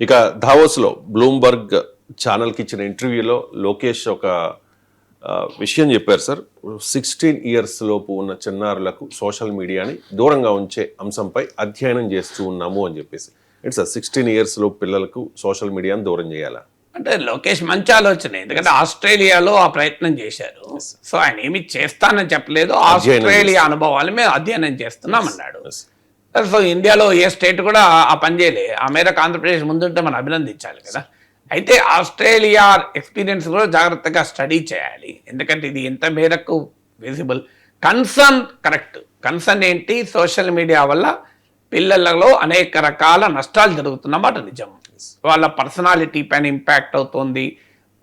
ఇక దావోస్లో బ్లూంబర్గ్ ఛానల్కి ఇచ్చిన ఇంటర్వ్యూలో లోకేష్ ఒక విషయం చెప్పారు సార్. 16 ఇయర్స్ లోపు ఉన్న చిన్నారులకు సోషల్ మీడియాని దూరంగా ఉంచే అంశంపై అధ్యయనం చేస్తూ ఉన్నాము అని చెప్పేసి. ఏంటి సార్ 16 ఇయర్స్ లోపు పిల్లలకు సోషల్ మీడియాని దూరం చేయాలా? అంటే లోకేష్ మంచి ఆలోచన, ఎందుకంటే ఆస్ట్రేలియాలో ఆ ప్రయత్నం చేశారు. సో ఆయన ఏమి చేస్తానని చెప్పలేదు, ఆస్ట్రేలియా అనుభవాలు మేము అధ్యయనం చేస్తున్నాం అన్నాడు. సో ఇండియాలో ఏ స్టేట్ కూడా ఆ పని చేయలే. ఆ మేరకు ఆంధ్రప్రదేశ్ ముందుంటే మనం అభినందించాలి కదా. అయితే ఆస్ట్రేలియా ఎక్స్పీరియన్స్ కూడా జాగ్రత్తగా స్టడీ చేయాలి, ఎందుకంటే ఇది ఎంత మేరకు విజిబుల్. Concern correct. కన్సర్న్ ఏంటి? సోషల్ మీడియా వల్ల పిల్లలలో అనేక రకాల నష్టాలు జరుగుతున్నమాట నిజం. వాళ్ళ పర్సనాలిటీ పైన ఇంపాక్ట్ అవుతుంది,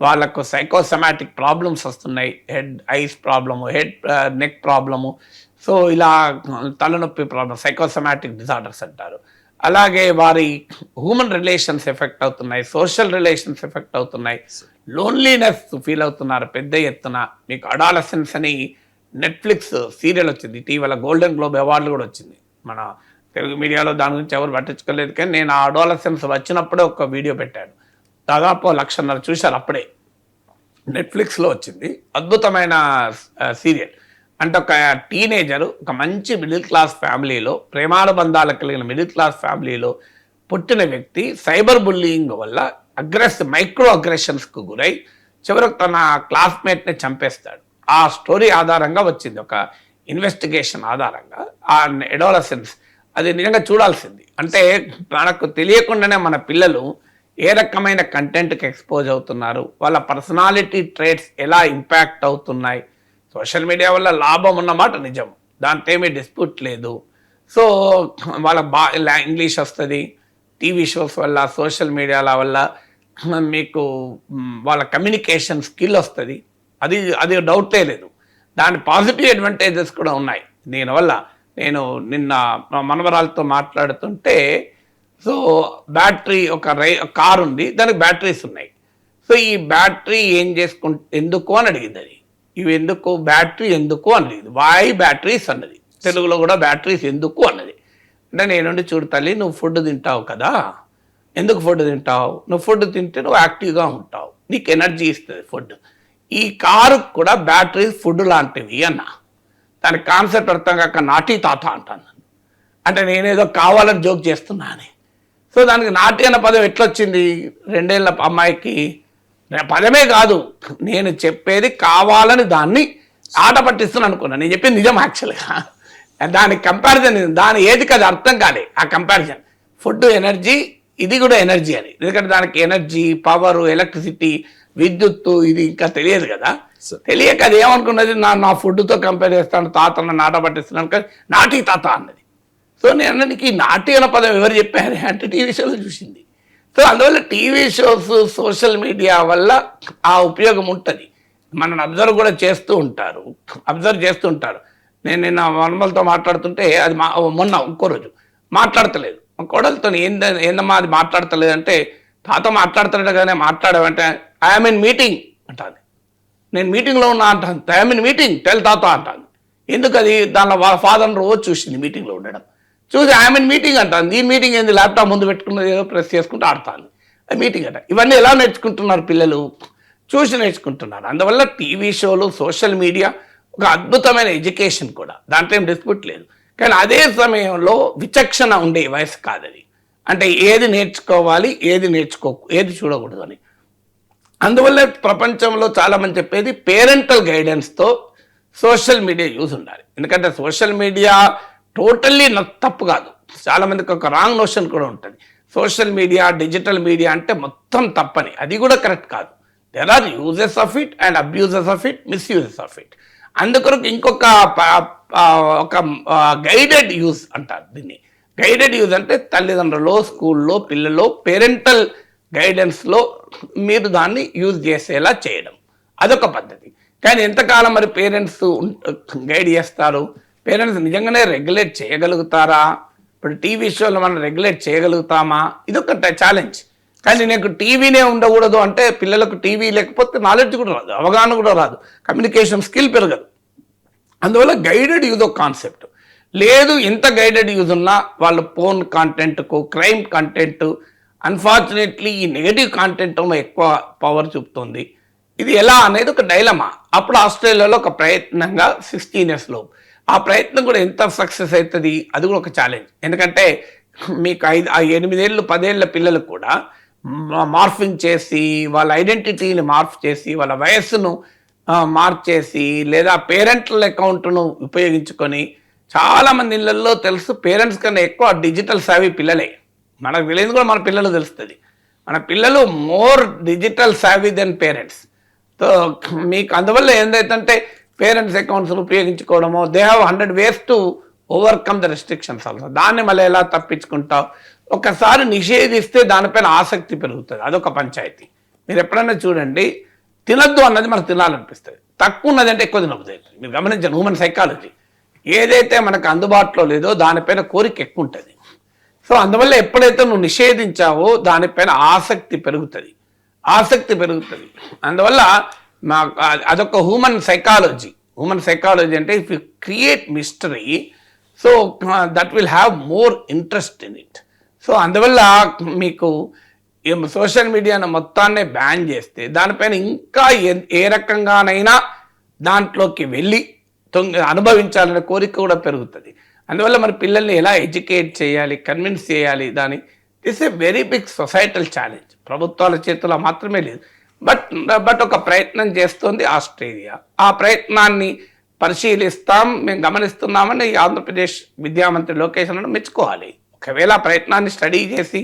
వాళ్ళకు సైకోసమాటిక్ ప్రాబ్లమ్స్ వస్తున్నాయి, ice problem, neck problem, so ఇలా తలనొప్పి ప్రాబ్లం, సైకోసమాటిక్ డిజార్డర్స్ అంటారు. అలాగే వారి హ్యూమన్ రిలేషన్స్ ఎఫెక్ట్ అవుతున్నాయి, సోషల్ రిలేషన్స్ ఎఫెక్ట్ అవుతున్నాయి, లోన్లీనెస్ ఫీల్ అవుతున్నారు పెద్ద ఎత్తున. మీకు అడాలసెన్స్ అని నెట్ఫ్లిక్స్ సీరియల్ వచ్చింది, ఇటీవల గోల్డెన్ గ్లోబ్ అవార్డులు కూడా వచ్చింది. మన తెలుగు మీడియాలో దాని గురించి ఎవరు పట్టించుకోలేదు, కానీ నేను ఆ అడాలసెన్స్ వచ్చినప్పుడే ఒక వీడియో పెట్టాను. దాదాపు 1,50,000 చూశారు అప్పుడే. నెట్ఫ్లిక్స్లో వచ్చింది, అద్భుతమైన సీరియల్. అంటే ఒక టీనేజర్ ఒక మంచి మిడిల్ క్లాస్ ఫ్యామిలీలో, ప్రేమానుబంధాలు కలిగిన మిడిల్ క్లాస్ ఫ్యామిలీలో పుట్టిన వ్యక్తి సైబర్ బుల్లింగ్ వల్ల మైక్రో అగ్రెషన్స్కు గురై చివరికి తన క్లాస్మేట్ని చంపేస్తాడు. ఆ స్టోరీ ఆధారంగా వచ్చింది, ఒక ఇన్వెస్టిగేషన్ ఆధారంగా. ఆ అడాలసెన్స్ అది నిజంగా చూడాల్సింది. అంటే మనకు తెలియకుండానే మన పిల్లలు ఏ రకమైన కంటెంట్కి ఎక్స్పోజ్ అవుతున్నారు, వాళ్ళ పర్సనాలిటీ ట్రేట్స్ ఎలా ఇంపాక్ట్ అవుతున్నాయి. సోషల్ మీడియా వల్ల లాభం ఉన్నమాట నిజం, దాంతో ఏమీ డిస్ప్యూట్ లేదు. సో వాళ్ళ ఇంగ్లీష్ వస్తుంది, టీవీ షోస్ వల్ల, సోషల్ మీడియాల వల్ల మీకు వాళ్ళ కమ్యూనికేషన్ స్కిల్ వస్తుంది, అది డౌటే లేదు. దాని పాజిటివ్ అడ్వాంటేజెస్ కూడా ఉన్నాయి దీనివల్ల. నేను నిన్న మనవరాలతో మాట్లాడుతుంటే, సో బ్యాటరీ కారు ఉంది, దానికి బ్యాటరీస్ ఉన్నాయి. సో ఈ బ్యాటరీ ఎందుకు అని అడిగింది. అది ఇవి ఎందుకు, బ్యాటరీ ఎందుకు అన్నది, వై బ్యాటరీస్ అన్నది. తెలుగులో కూడా బ్యాటరీస్ ఎందుకు అన్నది. అంటే నేను చూడు తల్లి, నువ్వు ఫుడ్ తింటావు కదా, ఎందుకు ఫుడ్ తింటావు? నువ్వు ఫుడ్ తింటే నువ్వు యాక్టివ్గా ఉంటావు, నీకు ఎనర్జీ ఇస్తుంది ఫుడ్. ఈ కారు కూడా బ్యాటరీస్ ఫుడ్ లాంటివి అన్న. దానికి కాన్సెప్ట్ అర్థం కాక నాటి తాత అంటాను. అంటే నేనేదో కావాలని జోక్ చేస్తున్నా అని. సో దానికి నాటి అన్న పదం ఎట్లొచ్చింది? 2 ఏళ్ల అమ్మాయికి పదమే కాదు, నేను చెప్పేది కావాలని దాన్ని ఆట పట్టిస్తున్నాను అనుకున్నాను. నేను చెప్పేది నిజం యాక్చువల్గా. దానికి కంపారిజన్, దాని ఏది అది అర్థం కాలే ఆ కంపారిజన్. ఫుడ్ ఎనర్జీ, ఇది కూడా ఎనర్జీ అని. ఎందుకంటే దానికి ఎనర్జీ, పవర్, ఎలక్ట్రిసిటీ, విద్యుత్తు ఇది ఇంకా తెలియదు కదా. తెలియక అది ఏమనుకున్నది, నా ఫుడ్తో కంపేర్ చేస్తాను, తాతను నాట పట్టిస్తున్నాను కానీ నాటి తాత అన్నది. సో నేను నీకు ఈ నాటి అన్న పదం ఎవరు చెప్పారు అంటే టీవీ షోలో చూసింది. సో అందువల్ల టీవీ షోస్, సోషల్ మీడియా వల్ల ఆ ఉపయోగం ఉంటుంది. మనల్ని అబ్జర్వ్ కూడా చేస్తూ ఉంటారు. నేను నిన్న మనమలతో మాట్లాడుతుంటే, అది మొన్న ఇంకో రోజు మాట్లాడతలేదు, మా కోడలతో ఏందమ్మా అది మాట్లాడతలేదు అంటే, తాత మాట్లాడతాడు కానీ మాట్లాడమంటే ఐఎమ్ ఇన్ మీటింగ్ అంటాను. నేను మీటింగ్లో ఉన్నా అంటాను. ఐఎమ్ ఇన్ మీటింగ్ టెల్ తాత అంటాను. ఎందుకు అది? దానిలో వాళ్ళ ఫాదర్ రోజు చూసింది మీటింగ్లో ఉండడం, చూసి ఐఎమ్ ఇన్ మీటింగ్ అంటాను. ఈ మీటింగ్ ఏంది, ల్యాప్టాప్ ముందు పెట్టుకున్నది ఏదో ప్రెస్ చేసుకుంటూ ఆడతాను, మీటింగ్ అంట. ఇవన్నీ ఎలా నేర్చుకుంటున్నారు పిల్లలు? చూసి నేర్చుకుంటున్నారు. అందువల్ల టీవీ షోలు, సోషల్ మీడియా ఒక అద్భుతమైన ఎడ్యుకేషన్ కూడా, దాంట్లో ఏం డిస్ప్యూట్ లేదు. కానీ అదే సమయంలో విచక్షణ ఉండే వయసు కాదది. అంటే ఏది నేర్చుకోవాలి, ఏది చూడకూడదు అని. అందువల్ల ప్రపంచంలో చాలామంది చెప్పేది పేరెంటల్ గైడెన్స్తో సోషల్ మీడియా యూజ్ ఉండాలి. ఎందుకంటే సోషల్ మీడియా టోటల్లీ తప్పు కాదు, చాలామందికి ఒక రాంగ్ నోషన్ కూడా ఉంటుంది. సోషల్ మీడియా, డిజిటల్ మీడియా అంటే మొత్తం తప్పని, అది కూడా కరెక్ట్ కాదు. There are uses of it and abuses of it, misuses of it. అందుకొరకు ఇంకొక గైడెడ్ యూజ్ అంటారు దీన్ని. గైడెడ్ యూజ్ అంటే తల్లిదండ్రులు, స్కూల్లో, పిల్లలు పేరెంటల్ గైడెన్స్లో మీరు దాన్ని యూజ్ చేసేలా చేయడం, అదొక పద్ధతి. కానీ ఎంతకాలం మరి పేరెంట్స్ గైడ్ చేస్తారు? పేరెంట్స్ నిజంగానే రెగ్యులేట్ చేయగలుగుతారా? ఇప్పుడు టీవీ షోలో మనం రెగ్యులేట్ చేయగలుగుతామా? ఇదొక ఛాలెంజ్. కానీ నీకు టీవీనే ఉండకూడదు అంటే పిల్లలకు టీవీ లేకపోతే నాలెడ్జ్ కూడా రాదు, అవగాహన కూడా రాదు, కమ్యూనికేషన్ స్కిల్ పెరగదు. అందువల్ల గైడెడ్ యూజ్ ఒక కాన్సెప్ట్ లేదు. ఎంత గైడెడ్ యూజ్ ఉన్నా వాళ్ళు పోర్న్ కంటెంట్కు, క్రైమ్ కంటెంట్, అన్ఫార్చునేట్లీ ఈ నెగటివ్ కాంటెంట్ ఎక్కువ పవర్ చూపుతుంది. ఇది ఎలా అనేది ఒక డైలమా. అప్పుడు ఆస్ట్రేలియాలో ఒక ప్రయత్నంగా 16 years లోపు, ఆ ప్రయత్నం కూడా ఎంత సక్సెస్ అవుతుంది అది కూడా ఒక ఛాలెంజ్. ఎందుకంటే మీకు 8 ఏళ్ళు 10 ఏళ్ళ పిల్లలకు కూడా మార్ఫింగ్ చేసి వాళ్ళ ఐడెంటిటీని మార్ఫ్ చేసి వాళ్ళ వయస్సును మార్చేసి లేదా పేరెంటల్ అకౌంట్ను ఉపయోగించుకొని చాలామంది ఇళ్ళల్లో తెలుసు పేరెంట్స్ కన్నా ఎక్కువ డిజిటల్ సావి పిల్లలే. మనకు తెలియదు కూడా మన పిల్లలు తెలుస్తుంది. మన పిల్లలు more digital savvy than parents. So మీకు అందువల్ల ఏంటంటే పేరెంట్స్ అకౌంట్స్ ఉపయోగించుకోవడమో they have 100 ways to overcome the restrictions also. దాన్ని మళ్ళీ ఎలా తప్పించుకుంటావు? ఒకసారి నిషేధిస్తే దానిపైన ఆసక్తి పెరుగుతుంది. అదొక పంచాయతీ. మీరు ఎప్పుడైనా చూడండి, తినద్దు అన్నది మనకు తినాలనిపిస్తుంది, తక్కువ ఉన్నది అంటే ఎక్కువ తినబుద్ది. మీరు గమనించండి హ్యూమన్ సైకాలజీ. ఏదైతే మనకు అందుబాటులో లేదో దానిపైన కోరిక ఎక్కువ ఉంటుంది. సో అందువల్ల ఎప్పుడైతే నువ్వు నిషేధించావో దానిపైన ఆసక్తి పెరుగుతుంది. అందువల్ల అదొక హ్యూమన్ సైకాలజీ. అంటే if you create mystery, so that will have more interest in it. So అందువల్ల మీకు సోషల్ మీడియాను మొత్తాన్నే బ్యాన్ చేస్తే దానిపైన ఇంకా ఏ రకంగానైనా దాంట్లోకి వెళ్ళి అనుభవించాలనే కోరిక కూడా పెరుగుతుంది. అందువల్ల మరి పిల్లల్ని ఎలా ఎడ్యుకేట్ చేయాలి, కన్విన్స్ చేయాలి, దాని it's a very big societal challenge. ప్రభుత్వాల చేతిలో మాత్రమే లేదు, బట్ ఒక ప్రయత్నం చేస్తోంది ఆస్ట్రేలియా. ఆ ప్రయత్నాన్ని పరిశీలిస్తాం, మేము గమనిస్తున్నామని ఆంధ్రప్రదేశ్ విద్యామంత్రి లోకేష్ అన్న మెచ్చుకోవాలి. ఒకవేళ ఆ ప్రయత్నాన్ని స్టడీ చేసి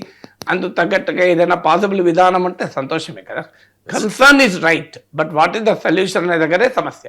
అందుకు తగ్గట్టుగా ఏదైనా పాసిబుల్ విధానం అంటే సంతోషమే కదా. Concern is right, but what is the solution అనే దగ్గరే సమస్య.